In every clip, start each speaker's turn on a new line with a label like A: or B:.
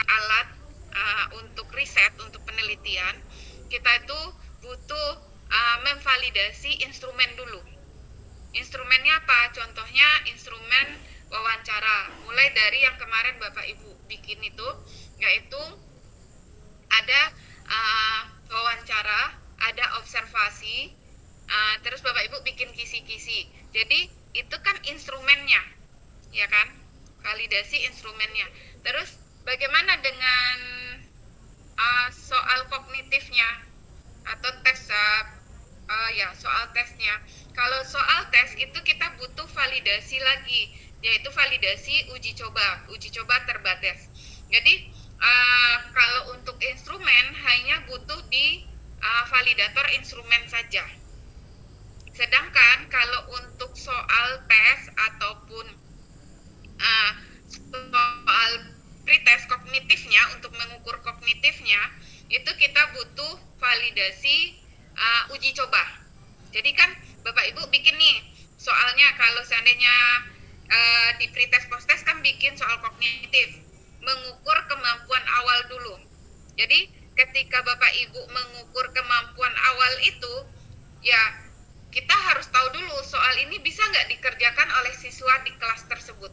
A: menggunakan alat untuk riset, untuk penelitian, kita itu butuh memvalidasi instrumen dulu. Instrumennya apa? Contohnya instrumen wawancara. Mulai dari yang kemarin Bapak Ibu bikin itu, yaitu ada wawancara, ada observasi, terus Bapak Ibu bikin kisi-kisi. Jadi itu kan instrumennya, ya kan? Validasi instrumennya. Terus bagaimana dengan soal kognitifnya atau tes soal tesnya? Kalau soal tes itu kita butuh validasi lagi, yaitu validasi uji coba terbatas. Jadi kalau untuk instrumen hanya butuh di validator instrumen saja. Sedangkan kalau untuk soal tes ataupun soal pretest kognitifnya, untuk mengukur kognitifnya, itu kita butuh validasi uji coba. Jadi kan Bapak Ibu bikin nih soalnya, kalau seandainya di pretest posttest kan bikin soal kognitif, mengukur kemampuan awal dulu. Jadi ketika Bapak Ibu mengukur kemampuan awal itu, ya kita harus tahu dulu soal ini bisa nggak dikerjakan oleh siswa di kelas tersebut.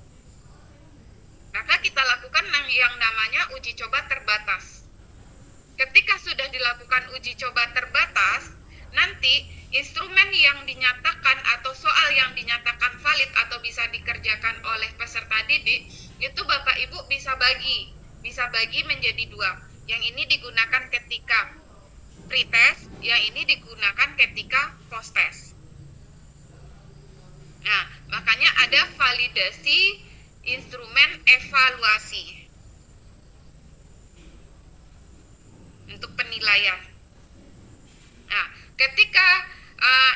A: Maka kita lakukan yang namanya uji coba terbatas. Ketika sudah dilakukan uji coba terbatas, nanti instrumen yang dinyatakan atau soal yang dinyatakan valid atau bisa dikerjakan oleh peserta didik, itu Bapak Ibu bisa bagi menjadi dua. Yang ini digunakan ketika pretest, yang ini digunakan ketika posttest. Nah, makanya ada validasi instrumen evaluasi untuk penilaian. Nah, ketika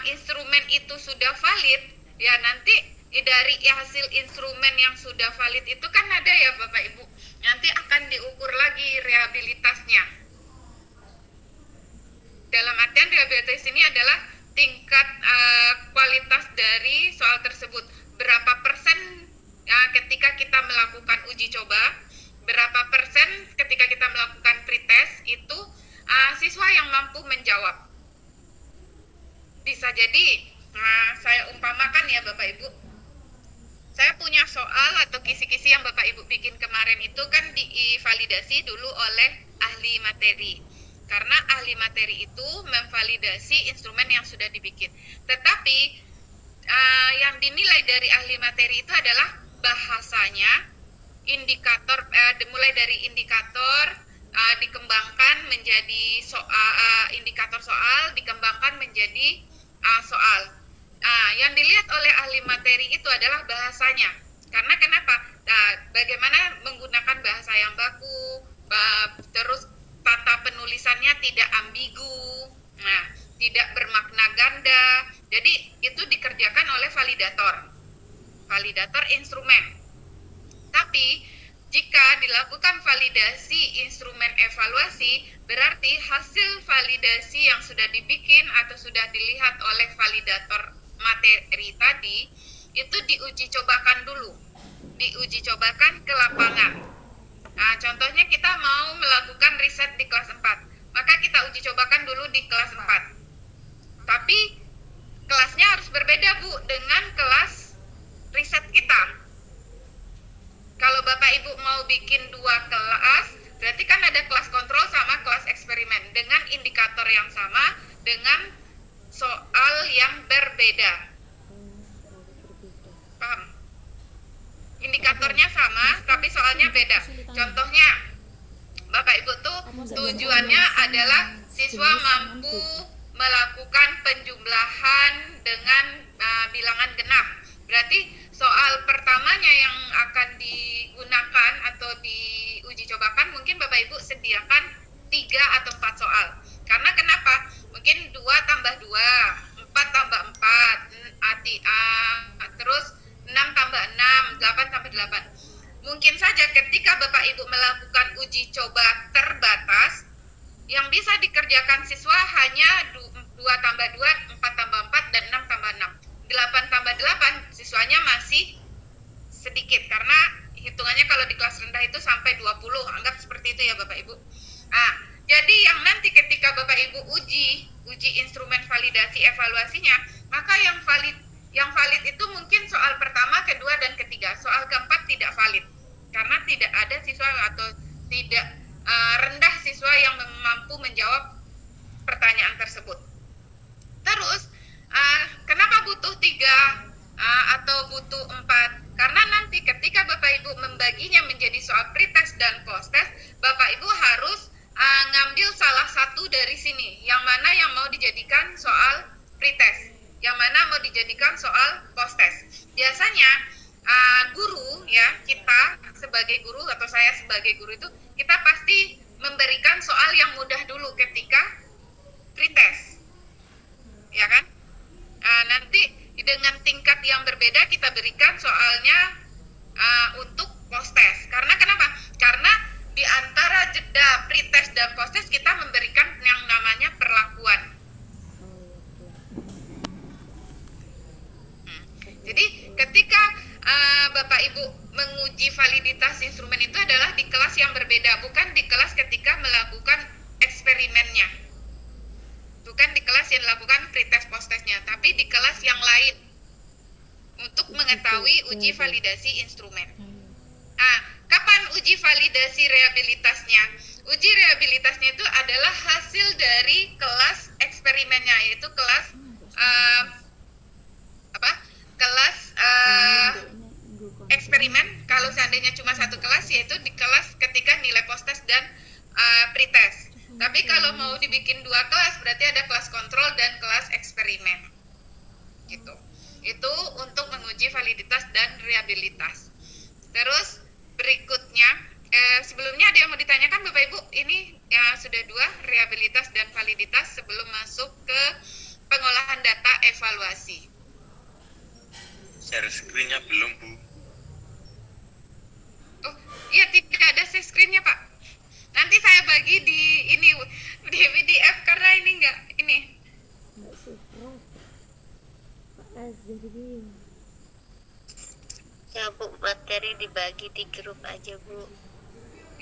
A: instrumen itu sudah valid, ya nanti dari hasil instrumen yang sudah valid itu kan ada ya Bapak Ibu, nanti akan diukur lagi rehabilitasnya. Dalam artian rehabilitas ini adalah tingkat kualitas dari soal tersebut. Berapa persen ketika kita melakukan uji coba, berapa persen ketika kita melakukan pretest itu siswa yang mampu menjawab. Bisa jadi, saya umpamakan ya Bapak Ibu, saya punya soal atau kisi-kisi yang Bapak Ibu bikin kemarin itu kan divalidasi dulu oleh ahli materi. Karena ahli materi itu memvalidasi instrumen yang sudah dibikin. Tetapi yang dinilai dari ahli materi itu adalah bahasanya, indikator, mulai dari indikator dikembangkan menjadi indikator soal, dikembangkan menjadi soal. Yang dilihat oleh ahli materi itu adalah bahasanya. Karena kenapa? Bagaimana menggunakan bahasa yang baku, terus tata penulisannya tidak ambigu, tidak bermakna ganda. Jadi itu dikerjakan oleh validator instrumen. Tapi jika dilakukan validasi instrumen evaluasi, berarti hasil validasi yang sudah dibikin atau sudah dilihat oleh validator materi tadi, itu diuji cobakan dulu. Diuji cobakan ke lapangan. Nah, contohnya kita mau melakukan riset di kelas 4, maka kita uji cobakan dulu di kelas 4. Tapi kelasnya harus berbeda Bu dengan kelas riset kita. Kalau Bapak Ibu mau bikin 2 kelas, berarti kan ada kelas kontrol sama kelas eksperimen dengan indikator yang sama, dengan soal yang berbeda. Paham? Indikatornya sama, tapi soalnya beda. Contohnya, Bapak Ibu tuh tujuannya adalah siswa mampu melakukan penjumlahan dengan bilangan genap. Berarti soal pertamanya yang akan digunakan atau diuji cobakan mungkin Bapak Ibu sediakan 3 atau 4 soal. Karena kenapa? Mungkin 2 tambah 2, 4 tambah 4, terus 6 tambah 6, 8 tambah 8. Mungkin saja ketika Bapak Ibu melakukan uji coba terbatas, yang bisa dikerjakan siswa hanya 2 tambah 2, 4 tambah 4, dan 6 tambah 6. 8 tambah 8 siswanya masih sedikit, karena hitungannya kalau di kelas rendah itu sampai 20, anggap seperti Jadi yang nanti ketika Bapak Ibu uji instrumen validasi evaluasinya, maka yang valid itu mungkin soal pertama, kedua, dan ketiga. Soal keempat tidak valid karena tidak ada siswa atau tidak rendah siswa yang mampu menjawab pertanyaan tersebut. Terus kenapa butuh 3 atau butuh 4? Karena nanti ketika Bapak Ibu membaginya menjadi soal pretest dan posttest, Bapak Ibu harus ngambil salah satu dari sini, yang mana yang mau dijadikan soal pretest, yang mana mau dijadikan soal posttest. Biasanya guru ya, kita sebagai guru atau saya sebagai guru itu, kita pasti memberikan soal yang mudah dulu ketika pretest, ya kan? Nanti dengan tingkat yang berbeda kita berikan soalnya untuk posttest. Karena kenapa? Karena di antara jeda pretest dan posttest kita memberikan yang namanya perlakuan. Jadi ketika Bapak Ibu menguji validitas instrumen itu adalah di kelas yang berbeda, bukan di kelas ketika melakukan eksperimennya. Bukan di kelas yang dilakukan pretest posttestnya, tapi di kelas yang lain untuk mengetahui uji validasi instrumen. Kapan uji validasi rehabilitasnya? Uji rehabilitasnya itu adalah hasil dari kelas eksperimennya, yaitu kelas kelas eksperimen. Kalau seandainya cuma satu kelas, yaitu di kelas ketika nilai posttest dan pretest. Tapi kalau mau dibikin 2 kelas, berarti ada kelas kontrol dan kelas eksperimen. Gitu. Itu untuk menguji validitas dan rehabilitas. Terus berikutnya, sebelumnya ada yang mau ditanyakan Bapak Ibu? Ini ya sudah 2, rehabilitas dan validitas, sebelum masuk ke pengolahan data evaluasi.
B: Share screen-nya belum, Bu.
A: Oh, iya, tidak ada share screen-nya, Pak. Nanti saya bagi di PDF karena ini enggak ini.
C: Ya Bu, materi dibagi di grup aja Bu.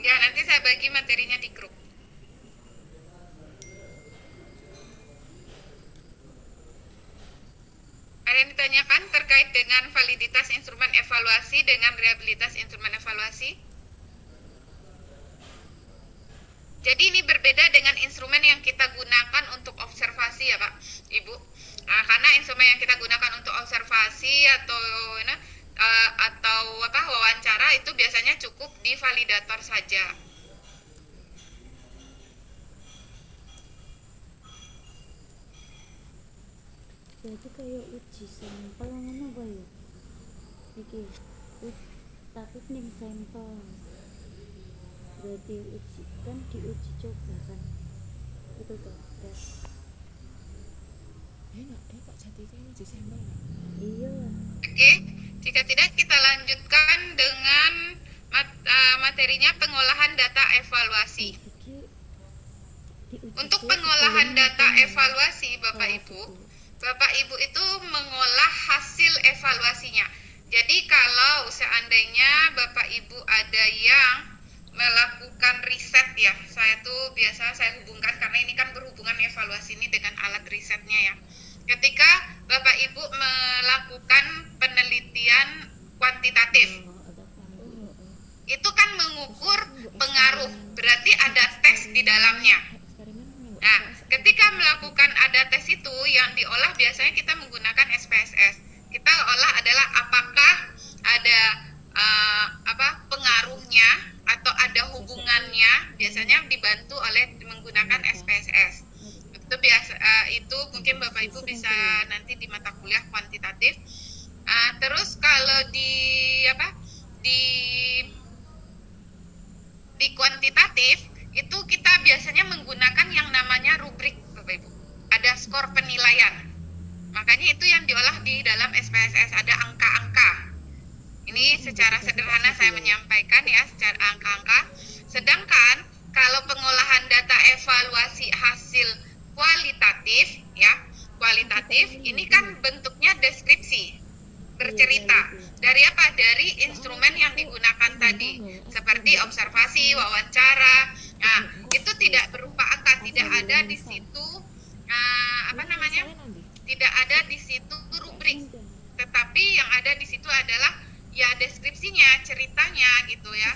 A: Ya, nanti saya bagi materinya di grup. Ada yang ditanyakan terkait dengan validitas instrumen evaluasi dengan rehabilitas instrumen evaluasi? Jadi ini berbeda dengan instrumen yang kita gunakan untuk observasi ya Pak, Ibu. Karena instrumen yang kita gunakan untuk observasi atau wawancara itu biasanya cukup di validator saja.
D: Jadi kayak uji sampel ngono apa ya? Iki tapi ning sampel. Berarti uji kan diuji coba kan. Itu tuh tes.
E: Enak deh Pak Jati ini uji sampel.
D: Iya.
A: Oke, jika tidak kita lanjutkan dengan materinya pengolahan data evaluasi. Untuk pengolahan data evaluasi Bapak Ibu itu mengolah hasil evaluasinya. Jadi kalau seandainya Bapak Ibu ada yang melakukan riset ya, saya hubungkan karena ini kan berhubungan evaluasi ini dengan alat risetnya ya. Ketika Bapak Ibu melakukan penelitian kuantitatif, itu kan mengukur pengaruh, berarti ada tes di dalamnya. Nah, ketika melakukan ada tes itu yang diolah biasanya kita menggunakan SPSS. Kita olah adalah apakah ada pengaruhnya atau ada hubungannya, biasanya dibantu oleh menggunakan SPSS. Itu mungkin Bapak Ibu bisa nanti di mata kuliah kuantitatif. Terus kalau di kuantitatif itu kita biasanya menggunakan yang namanya rubrik Bapak Ibu. Ada skor penilaian. Makanya itu yang diolah di dalam SPSS, ada angka-angka. Ini secara sederhana saya menyampaikan ya, secara angka-angka. Sedangkan kalau pengolahan data evaluasi hasil kualitatif ya, ini kan bentuknya deskripsi, bercerita. Dari apa? Dari instrumen yang digunakan tadi, seperti observasi, wawancara. Nah, itu tidak berupa tidak ada di situ apa namanya? Tidak ada di situ rubrik. Tetapi yang ada di situ adalah ya deskripsinya, ceritanya gitu ya.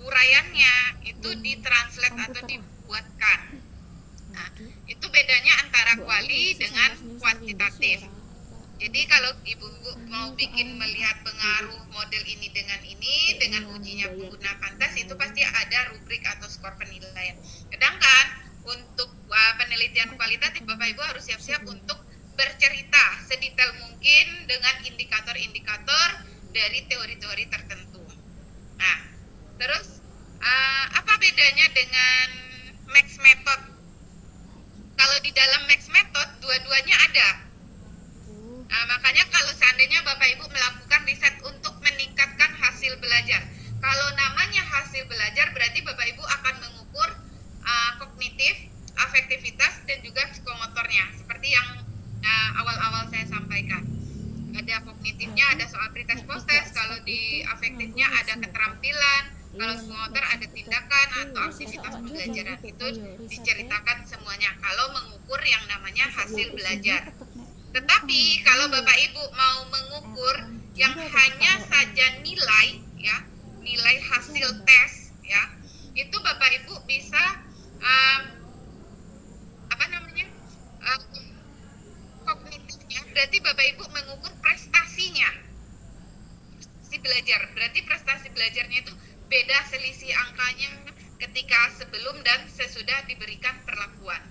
A: Uraiannya itu ditranslate atau dibuatkan. Nah, itu bedanya antara kuali dengan kuantitatif. Jadi kalau ibu-ibu mau bikin melihat pengaruh model ini dengan ujinya menggunakan tes, itu pasti ada rubrik atau skor penilaian. Sedangkan untuk penelitian kualitatif, Bapak Ibu harus siap-siap untuk bercerita sedetail mungkin dengan indikator-indikator dari teori-teori tertentu. Nah, terus apa bedanya dengan Max Method? Kalau di dalam Max Method, dua-duanya ada. Nah, makanya kalau seandainya Bapak Ibu melakukan riset untuk meningkatkan hasil belajar, kalau namanya hasil belajar berarti Bapak Ibu akan mengukur kognitif, afektivitas, dan juga psikomotornya, seperti yang awal-awal saya sampaikan. Ada kognitifnya, ada soal pretest post-test, kalau di afektifnya ada keterampilan, kalau psikomotor ada tindakan atau aktivitas pembelajaran. Itu diceritakan semuanya kalau mengukur yang namanya hasil belajar. Tetapi kalau Bapak Ibu mau mengukur yang hanya saja nilai ya, nilai hasil tes ya, itu Bapak Ibu bisa kognitifnya, berarti Bapak Ibu mengukur prestasinya si belajar. Berarti prestasi belajarnya itu beda selisih angkanya ketika sebelum dan sesudah diberikan perlakuan.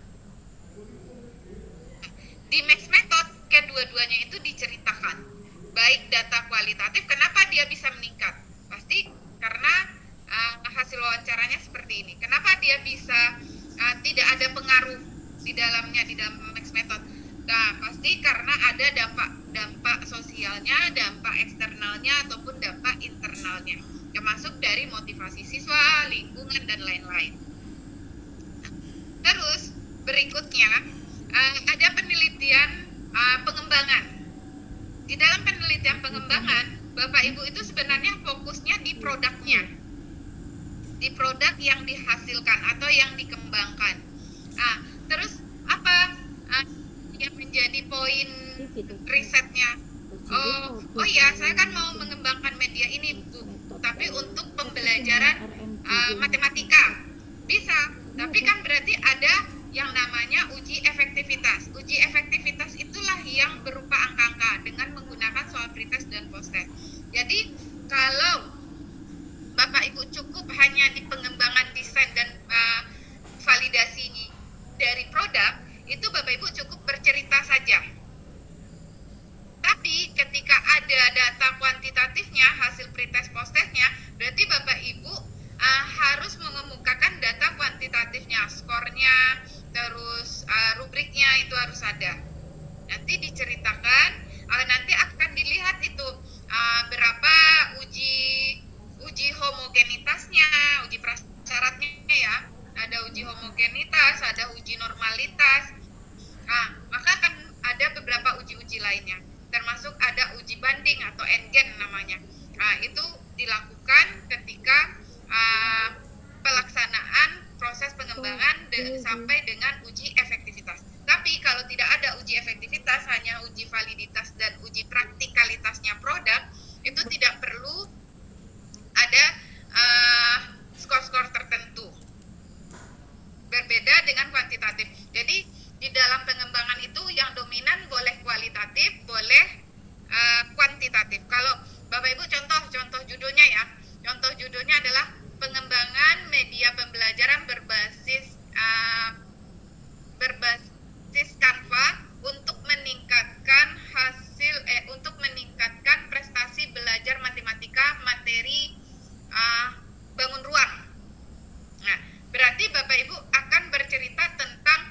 A: Di Max Method, kedua-duanya itu diceritakan. Baik data kualitatif, kenapa dia bisa meningkat? Pasti karena hasil wawancaranya seperti ini. Kenapa dia bisa tidak ada pengaruh di dalam Max Method? Nah, pasti karena ada dampak sosialnya, dampak eksternalnya, ataupun dampak internalnya. Termasuk dari motivasi siswa, lingkungan, dan lain-lain. Terus, berikutnya, ada penelitian pengembangan. Di dalam penelitian pengembangan, Bapak Ibu itu sebenarnya fokusnya di produknya, di produk yang dihasilkan atau yang dikembangkan. Terus apa yang menjadi poin risetnya? Oh ya, saya kan mau mengembangkan media ini, Bu, tapi untuk pembelajaran matematika bisa, tapi kan berarti ada yang namanya uji efektivitas. Uji efektivitas itulah yang berupa angka-angka dengan menggunakan soal pretest dan post-test. Jadi kalau Bapak Ibu cukup hanya di pengembangan desain dan validasi dari produk, itu Bapak Ibu cukup bercerita saja. Tapi ketika ada data kuantitatifnya, hasil pretest post-testnya, berarti Bapak Ibu harus mengemukakan data kuantitatifnya, skornya, terus rubriknya itu harus ada. Nanti diceritakan, nanti akan dilihat itu berapa uji homogenitasnya, uji prasyaratnya ya. Ada uji homogenitas, ada uji normalitas. Maka akan ada beberapa uji-uji lainnya. Termasuk ada uji banding atau endgen namanya. Itu dilakukan ketika pelaksanaan proses pengembangan sampai dengan uji efektivitas. Tapi kalau tidak ada uji efektivitas, hanya uji validitas dan uji praktikalitasnya produk, itu tidak perlu ada skor-skor tertentu. Berbeda dengan kuantitatif. Jadi di dalam pengembangan itu yang dominan boleh kualitatif, boleh kuantitatif. Kalau Bapak Ibu contoh judulnya ya. Contoh judulnya adalah pengembangan media pembelajaran berbasis Canva untuk meningkatkan prestasi belajar matematika materi bangun ruang. Nah, berarti Bapak Ibu akan bercerita tentang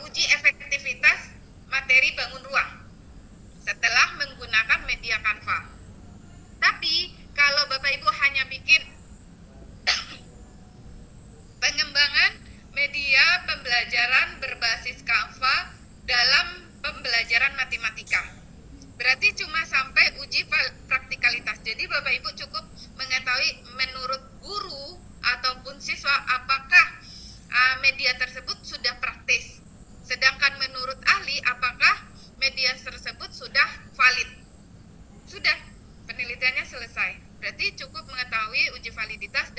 A: uji efektivitas materi bangun ruang setelah menggunakan media Canva. Tapi kalau Bapak Ibu hanya bikin pengembangan media pembelajaran berbasis Canva dalam pembelajaran matematika, berarti cuma sampai uji praktikalitas. Jadi Bapak Ibu cukup mengetahui menurut guru ataupun siswa apakah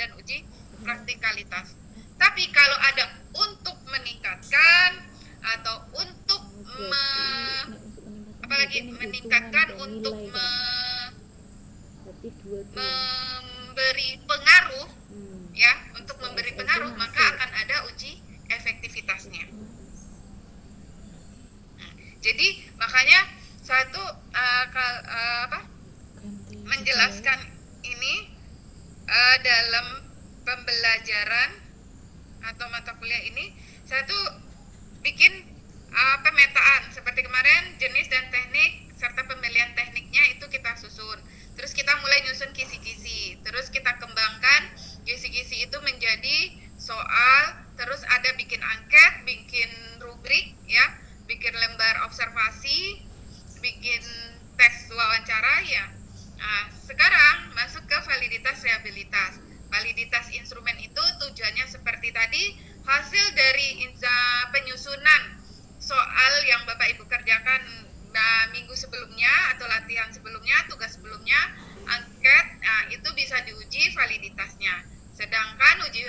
A: dan uji praktikalitas. Tapi kalau ada untuk meningkatkan atau untuk apalagi meningkatkan untuk memberi pengaruh ya, untuk memberi pengaruh maka akan ada uji efektivitasnya. Nah, jadi makanya satu menjelaskan ini dalam pembelajaran atau mata kuliah ini saya tuh bikin pemetaan seperti kemarin jenis dan teknik serta pemilihan tekniknya itu kita susun. Terus kita mulai nyusun kisi-kisi. Terus kita kembangkan kisi-kisi itu menjadi soal. Terus ada bikin angket, bikin rubrik ya, bikin lembar observasi, bikin tes wawancara ya. Nah, sekarang masuk ke validitas rehabilitas. Validitas instrumen itu tujuannya seperti tadi, hasil dari penyusunan soal yang Bapak Ibu kerjakan minggu sebelumnya atau latihan sebelumnya, tugas sebelumnya, angket, itu bisa diuji validitasnya. Sedangkan uji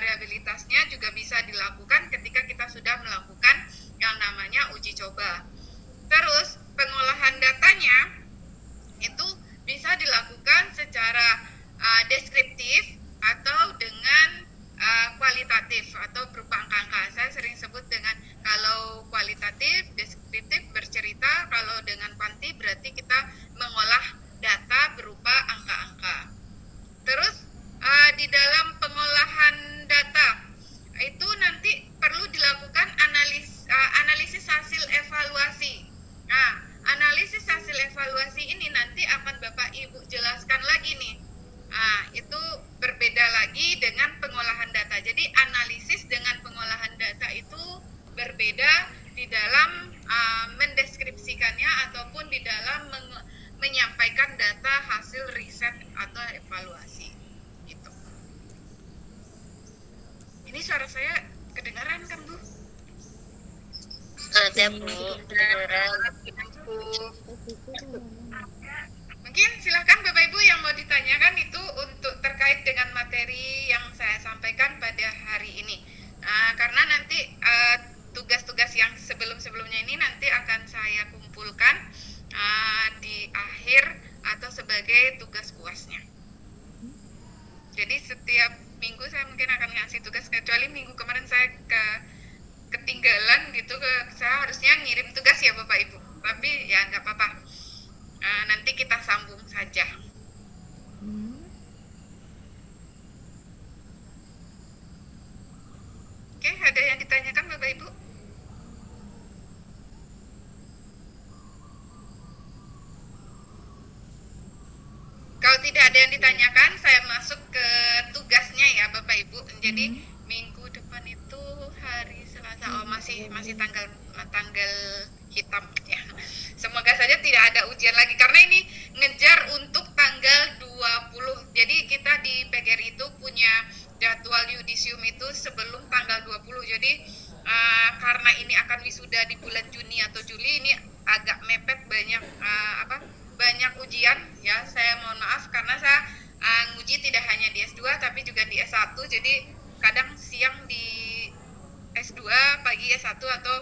A: rehabilitasnya juga bisa dilakukan ketika kita sudah melakukan yang namanya uji coba. Terus pengolahan datanya itu bisa dilakukan secara deskriptif atau dengan kualitatif atau berupa angka-angka. Saya sering sebut dengan kalau kualitatif, deskriptif bercerita, kalau dengan kuanti berarti kita mengolah data berupa angka-angka. Terus di dalam pengolahan data itu nanti perlu dilakukan analisis hasil evaluasi. Nah, analisis hasil evaluasi ini nanti akan Bapak Ibu jelaskan lagi nih. Nah, itu berbeda lagi dengan pengolahan data. Jadi analisis dengan pengolahan data itu berbeda di dalam mendeskripsikannya ataupun di dalam menyampaikan data hasil riset atau evaluasi. Gitu. Ini suara saya kedengaran kan, Bu?
C: Ada Bu, kedengaran.
A: Mungkin silahkan Bapak Ibu yang mau ditanyakan itu untuk terkait dengan materi yang saya sampaikan pada hari ini. Karena nanti tugas-tugas yang sebelum-sebelumnya ini nanti akan saya kumpulkan di akhir atau sebagai tugas UASnya. Jadi setiap minggu saya mungkin akan ngasih tugas, kecuali minggu kemarin saya ketinggalan gitu, saya harusnya ngirim tugas ya Bapak Ibu. Tapi ya nggak apa-apa. Nanti kita sambung saja. Oke, ada yang ditanyakan Bapak Ibu? Kalau tidak ada yang ditanyakan, saya masuk ke tugasnya ya Bapak Ibu. Jadi minggu depan itu hari Selasa, masih tanggal hitam ya. Semoga saja tidak ada ujian lagi karena ini ngejar untuk tanggal 20. Jadi kita di PGRI itu punya jadwal yudisium itu sebelum tanggal 20. Jadi karena ini akan wisuda di bulan Juni atau Juli, ini agak mepet, banyak ujian ya. Saya mohon maaf karena saya nguji tidak hanya di S2 tapi juga di S1. Jadi kadang siang di S2, pagi S1 atau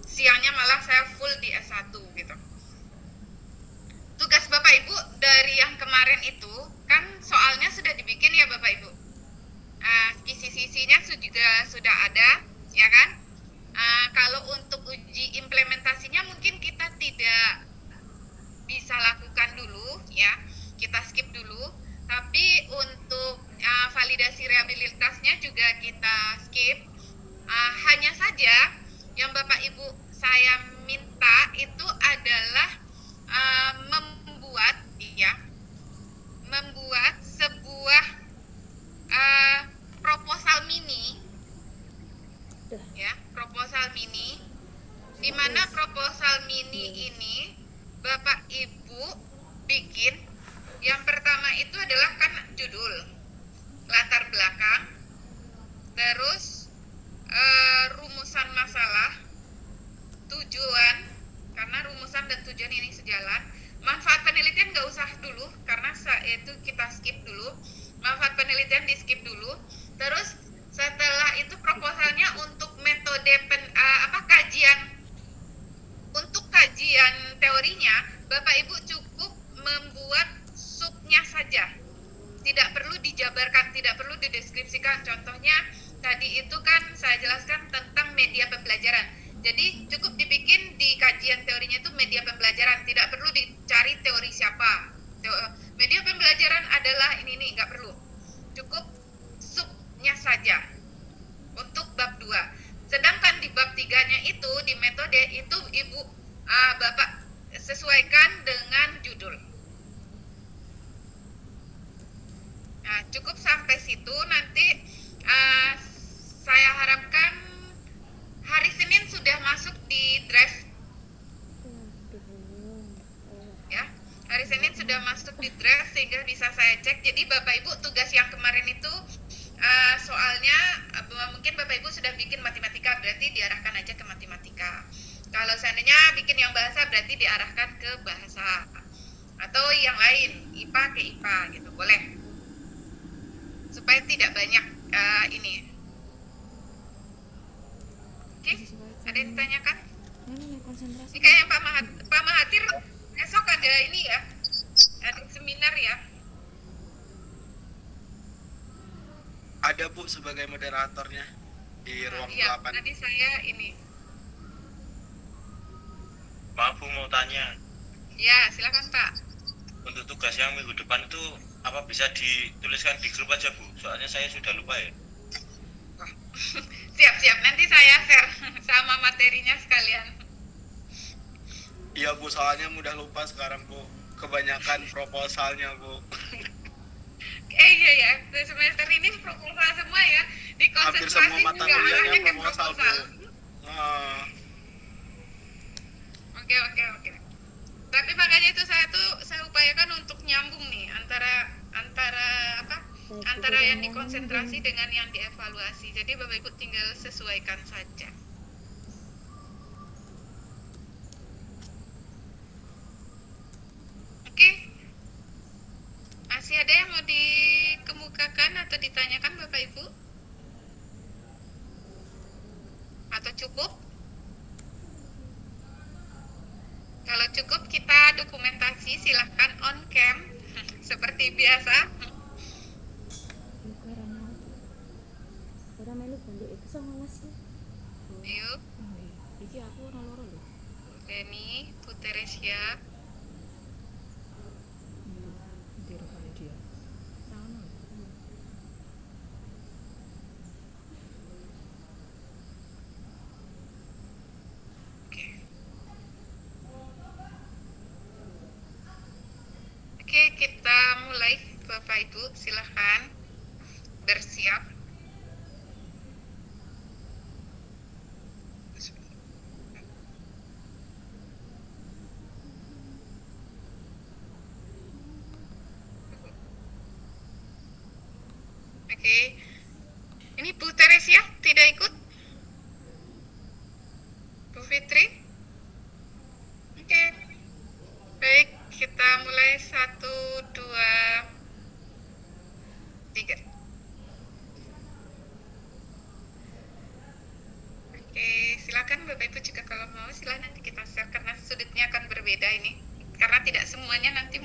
A: siangnya malah saya full di S1 gitu. Tugas Bapak Ibu dari yang kemarin itu kan soalnya sudah dibikin ya Bapak Ibu. Kisi-kisinya juga sudah ada ya kan. Kalau untuk uji implementasinya mungkin kita tidak bisa lakukan dulu ya, kita skip dulu. Tapi untuk validasi rehabilitasnya juga kita skip. Hanya saja yang Bapak Ibu saya minta itu adalah membuat sebuah proposal mini ya, proposal mini, di mana proposal mini ini Bapak Ibu bikin. Yang pertama itu adalah kan judul, latar belakang, terus rumusan masalah, tujuan, karena rumusan dan tujuan ini sejalan. Manfaat penelitian nggak usah dulu karena itu kita skip dulu. Manfaat penelitian di skip deskripsikan. Contohnya tadi itu kan saya jelaskan tentang media pembelajaran. Jadi cukup dibikin di kajian teorinya itu media pembelajaran, tidak perlu dicari teori siapa. Media pembelajaran adalah ini nih, nggak perlu. Cukup subnya saja untuk bab 2. Sedangkan di bab 3-nya itu di metode itu Ibu Bapak sesuaikan dengan judul. Nah, cukup sampai situ. Nanti saya harapkan hari Senin sudah masuk di drive ya. Hari Senin sudah masuk di drive sehingga bisa saya cek. Jadi Bapak Ibu tugas yang kemarin itu soalnya mungkin Bapak Ibu sudah bikin matematika, berarti diarahkan aja ke matematika. Kalau seandainya bikin yang bahasa berarti diarahkan ke bahasa. Atau yang lain, IPA ke IPA gitu, boleh. Supaya tidak banyak ini. Oke, ada yang ditanyakan?
E: Mana konsentrasi?
A: Ini kayaknya Pak Mahathir esok ada ini ya, ada seminar ya.
C: Ada Bu sebagai moderatornya di ruang
A: Iya,
C: 8.
A: tadi saya ini.
B: Maaf Bu, mau tanya.
A: Ya, silakan Pak.
B: Untuk tugas yang minggu depan itu apa bisa dituliskan di grup aja Bu? Soalnya saya sudah lupa ya.
A: Siap, nanti saya share sama materinya sekalian.
C: Iya Bu, soalnya mudah lupa sekarang Bu. Kebanyakan proposalnya Bu.
A: Iya ya, semester ini proposal semua ya. Di
C: Hampir
A: konsentrasi
C: semua mata
A: juga
C: kuliahnya
A: arahnya ke
C: proposal Bu.
A: Oke. Tapi makanya itu saya upayakan untuk nyambung nih antara yang dikonsentrasi dengan yang dievaluasi. Jadi Bapak Ibu tinggal sesuaikan saja. Oke. Masih ada yang mau dikemukakan atau ditanyakan Bapak Ibu? Atau cukup? Kalau cukup kita dokumentasi, silahkan on cam seperti biasa.
D: Orang melu balik itu sama Mas ya.
A: Yuk,
E: Oh iya, iki aku ono loro lho.
A: Denny, Bu Teresia.
E: Di rupanya dia. Ra ono lho.
A: Oke, kita mulai. Bapak Ibu, silahkan bersiap. Oke, ini Bu Teresia tidak ikut? Bu Fitri? Oke, baik, kita mulai 1, 2, 3. Oke, silakan Bapak Ibu juga kalau mau, silakan nanti kita share karena sudutnya akan berbeda ini. Karena tidak semuanya nanti